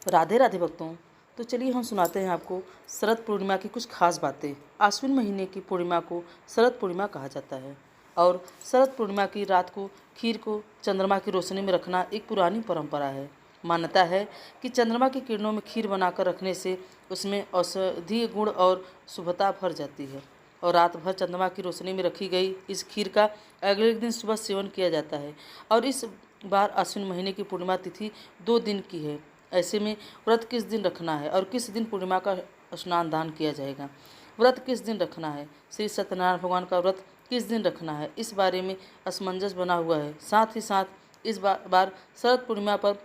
राधे राधे भक्तों। तो चलिए हम सुनाते हैं आपको शरद पूर्णिमा की कुछ खास बातें। आश्विन महीने की पूर्णिमा को शरद पूर्णिमा कहा जाता है और शरद पूर्णिमा की रात को खीर को चंद्रमा की रोशनी में रखना एक पुरानी परंपरा है। मान्यता है कि चंद्रमा की किरणों में खीर बनाकर रखने से उसमें औषधीय गुण और शुभता भर जाती है और रात भर चंद्रमा की रोशनी में रखी गई इस खीर का अगले दिन सुबह सेवन किया जाता है। और इस बार आश्विन महीने की पूर्णिमा तिथि 2 दिन की है। ऐसे में व्रत किस दिन रखना है और किस दिन पूर्णिमा का स्नान दान किया जाएगा। व्रत किस दिन रखना है, श्री सत्यनारायण भगवान का व्रत किस दिन रखना है, इस बारे में असमंजस बना हुआ है। साथ ही साथ इस बार शरद पूर्णिमा पर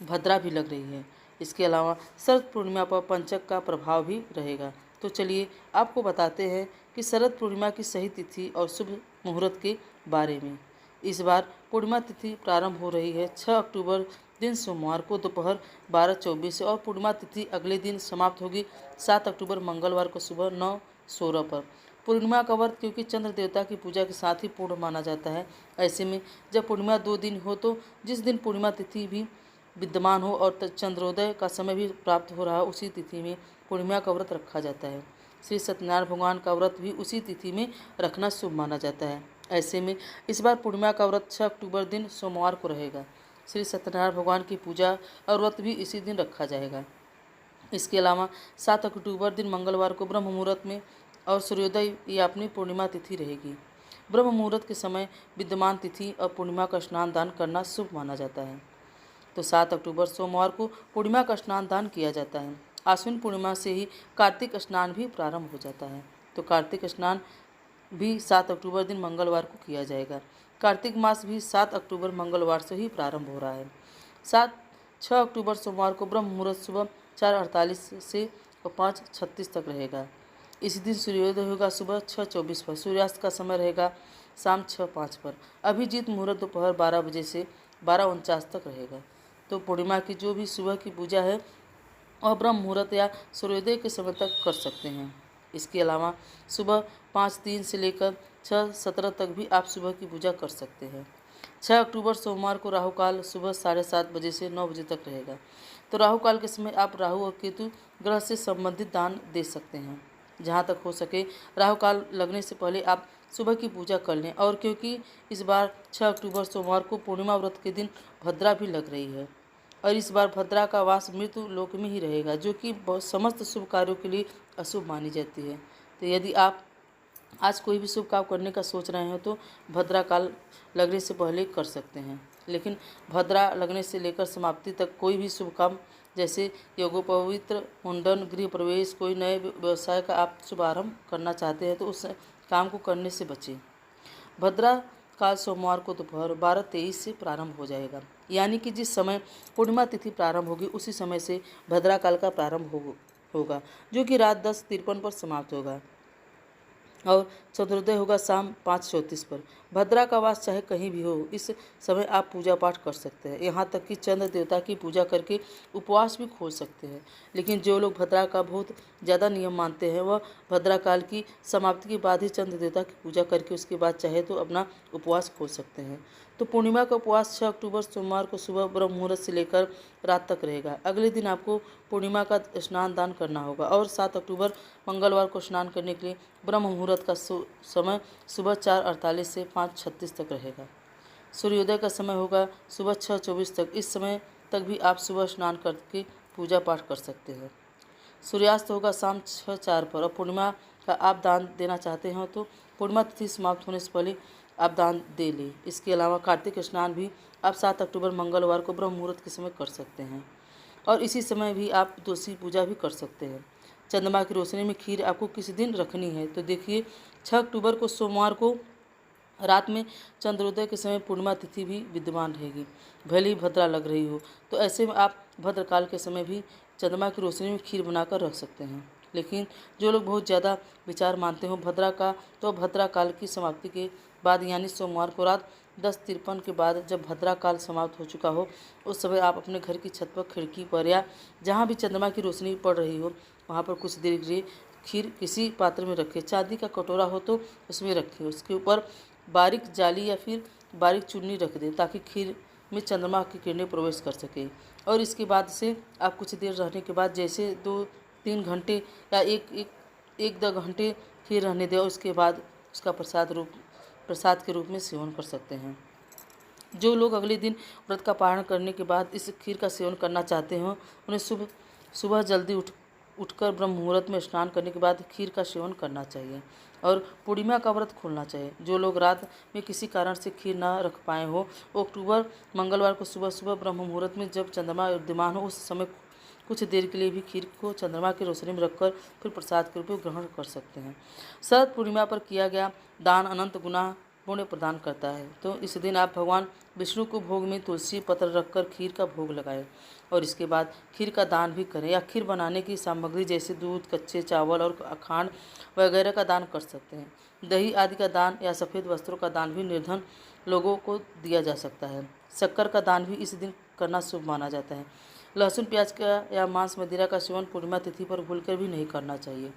भद्रा भी लग रही है। इसके अलावा शरद पूर्णिमा पर पंचक का प्रभाव भी रहेगा। तो चलिए आपको बताते हैं कि शरद पूर्णिमा की सही तिथि और शुभ मुहूर्त के बारे में। इस बार पूर्णिमा तिथि प्रारंभ हो रही है 6 अक्टूबर दिन सोमवार को दोपहर 12:24 से और पूर्णिमा तिथि अगले दिन समाप्त होगी 7 अक्टूबर मंगलवार को सुबह 9:16 पर। पूर्णिमा का व्रत क्योंकि चंद्र देवता की पूजा के साथ ही पूर्ण माना जाता है। ऐसे में जब पूर्णिमा 2 दिन हो तो जिस दिन पूर्णिमा तिथि भी विद्यमान हो और चंद्रोदय का समय भी प्राप्त हो रहा है उसी तिथि में पूर्णिमा का व्रत रखा जाता है। श्री सत्यनारायण भगवान का व्रत भी उसी तिथि में रखना शुभ माना जाता है। ऐसे में इस बार पूर्णिमा का व्रत 6 अक्टूबर दिन सोमवार को रहेगा। श्री सत्यनारायण भगवान की पूजा और व्रत भी इसी दिन रखा जाएगा। इसके अलावा 7 अक्टूबर दिन मंगलवार को ब्रह्म मुहूर्त में और सूर्योदय या अपनी पूर्णिमा तिथि रहेगी। ब्रह्म मुहूर्त के समय विद्यमान तिथि और पूर्णिमा का स्नान दान करना शुभ माना जाता है। तो 7 अक्टूबर सोमवार को पूर्णिमा का स्नान दान किया जाता है। आश्विन पूर्णिमा से ही कार्तिक स्नान भी प्रारंभ हो जाता है। तो कार्तिक स्नान भी 7 अक्टूबर दिन मंगलवार को किया जाएगा। कार्तिक मास भी 7 अक्टूबर मंगलवार से ही प्रारंभ हो रहा है। 6 अक्टूबर सोमवार को ब्रह्म मुहूर्त सुबह 4:48 से 5:36 तक रहेगा। इसी दिन सूर्योदय होगा सुबह 6:24 पर। सूर्यास्त का समय रहेगा शाम 6:05 पर। अभिजीत मुहूर्त दोपहर 12 बजे से 12:49 तक रहेगा। तो पूर्णिमा की जो भी सुबह की पूजा है और ब्रह्म मुहूर्त या सूर्योदय के समय तक कर सकते हैं। इसके अलावा सुबह 5:03 से लेकर 6:17 तक भी आप सुबह की पूजा कर सकते हैं। 6 अक्टूबर सोमवार को राहु काल सुबह 7:30 बजे से 9 बजे तक रहेगा। तो राहु काल के समय आप राहु और केतु ग्रह से संबंधित दान दे सकते हैं। जहाँ तक हो सके राहु काल लगने से पहले आप सुबह की पूजा कर लें। और क्योंकि इस बार 6 अक्टूबर सोमवार को पूर्णिमा व्रत के दिन भद्रा भी लग रही है और इस बार भद्रा का वास मृत्यु लोक में ही रहेगा, जो कि समस्त शुभ कार्यों के लिए अशुभ मानी जाती है। तो यदि आप आज कोई भी शुभ काम करने का सोच रहे हैं तो भद्रा काल लगने से पहले कर सकते हैं। लेकिन भद्रा लगने से लेकर समाप्ति तक कोई भी शुभ काम जैसे योगोपवित्र, मुंडन, गृह प्रवेश, कोई नए व्यवसाय का आप शुभारंभ करना चाहते हैं तो उस काम को करने से बचें। भद्रा काल सोमवार को दोपहर 12:23 से प्रारंभ हो जाएगा। यानी कि जिस समय पूर्णिमा तिथि प्रारंभ होगी उसी समय से भद्रा काल का प्रारंभ होगा, जो कि रात 10:53 पर समाप्त होगा और चंद्रोदय होगा शाम 5:34 पर। भद्रा का वास चाहे कहीं भी हो, इस समय आप पूजा पाठ कर सकते हैं। यहाँ तक कि चंद्र देवता की पूजा करके उपवास भी खोल सकते हैं। लेकिन जो लोग भद्रा का बहुत ज़्यादा नियम मानते हैं वह भद्रा काल की समाप्ति के बाद ही चंद्र देवता की पूजा करके उसके बाद चाहे तो अपना उपवास खोल सकते हैं। तो पूर्णिमा का उपवास 6 अक्टूबर सोमवार को सुबह ब्रह्म मुहूर्त से लेकर रात तक रहेगा। अगले दिन आपको पूर्णिमा का स्नान दान करना होगा और 7 अक्टूबर मंगलवार को स्नान करने के लिए ब्रह्म मुहूर्त का समय सुबह 4:48 से 5:36 तक रहेगा। सूर्योदय का समय होगा सुबह 6:24 तक। इस समय तक भी आप सुबह स्नान करके पूजा पाठ कर सकते हैं। सूर्यास्त होगा शाम 6:04 पर। और पूर्णिमा का आप दान देना चाहते हैं तो पूर्णिमा तिथि समाप्त होने से पहले आप दान दे लें। इसके अलावा कार्तिक स्नान भी आप 7 अक्टूबर मंगलवार को ब्रह्म मुहूर्त के समय कर सकते हैं और इसी समय भी आप तुलसी पूजा भी कर सकते हैं। चंद्रमा की रोशनी में खीर आपको किस दिन रखनी है तो देखिए 6 अक्टूबर को सोमवार को रात में चंद्रोदय के समय पूर्णिमा तिथि भी विद्यमान रहेगी, भले ही भद्रा लग रही हो। तो ऐसे में आप भद्रकाल के समय भी चंद्रमा की रोशनी में खीर बनाकर रख सकते हैं। लेकिन जो लोग बहुत ज़्यादा विचार मानते हो भद्रा का, तो भद्रा काल की समाप्ति के बाद यानी सोमवार को रात 10:53 के बाद जब भद्रा काल समाप्त हो चुका हो उस समय आप अपने घर की छत पर, खिड़की पर या जहाँ भी चंद्रमा की रोशनी पड़ रही हो वहाँ पर कुछ देर के लिए खीर किसी पात्र में रखें। चांदी का कटोरा हो तो उसमें रखें। उसके ऊपर बारीक जाली या फिर बारीक चुन्नी रख दें ताकि खीर में चंद्रमा की किरणें प्रवेश कर सके और इसके बाद से आप कुछ देर रहने के बाद जैसे 2-3 घंटे या एक 2 घंटे खीर रहने दें और उसके बाद उसका प्रसाद के रूप में सेवन कर सकते हैं। जो लोग अगले दिन व्रत का पारण करने के बाद इस खीर का सेवन करना चाहते हो उन्हें सुबह जल्दी उठकर ब्रह्म मुहूर्त में स्नान करने के बाद खीर का सेवन करना चाहिए और पूर्णिमा का व्रत खोलना चाहिए। जो लोग रात में किसी कारण से खीर ना रख पाए हो वो अक्टूबर मंगलवार को सुबह सुबह ब्रह्म मुहूर्त में जब चंद्रमा विद्यमान हो उस समय कुछ देर के लिए भी खीर को चंद्रमा की रोशनी में रखकर फिर प्रसाद के रूप में ग्रहण कर सकते हैं। शरद पूर्णिमा पर किया गया दान अनंत गुना पुण्य प्रदान करता है। तो इस दिन आप भगवान विष्णु को भोग में तुलसी पत्र रखकर खीर का भोग लगाएं और इसके बाद खीर का दान भी करें या खीर बनाने की सामग्री जैसे दूध, कच्चे चावल और खांड वगैरह का दान कर सकते हैं। दही आदि का दान या सफ़ेद वस्त्रों का दान भी निर्धन लोगों को दिया जा सकता है। शक्कर का दान भी इस दिन करना शुभ माना जाता है। लहसुन प्याज का या मांस मदिरा का सेवन पूर्णिमा तिथि पर भूलकर भी नहीं करना चाहिए।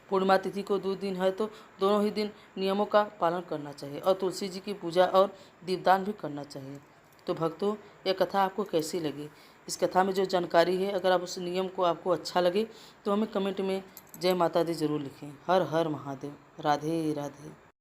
पूर्णिमा तिथि को 2 दिन है तो दोनों ही दिन नियमों का पालन करना चाहिए और तुलसी जी की पूजा और दीपदान भी करना चाहिए। तो भक्तों, यह कथा आपको कैसी लगी? इस कथा में जो जानकारी है अगर आप उस नियम को आपको अच्छा लगे तो हमें कमेंट में जय माता दी जरूर लिखें। हर हर महादेव। राधे राधे।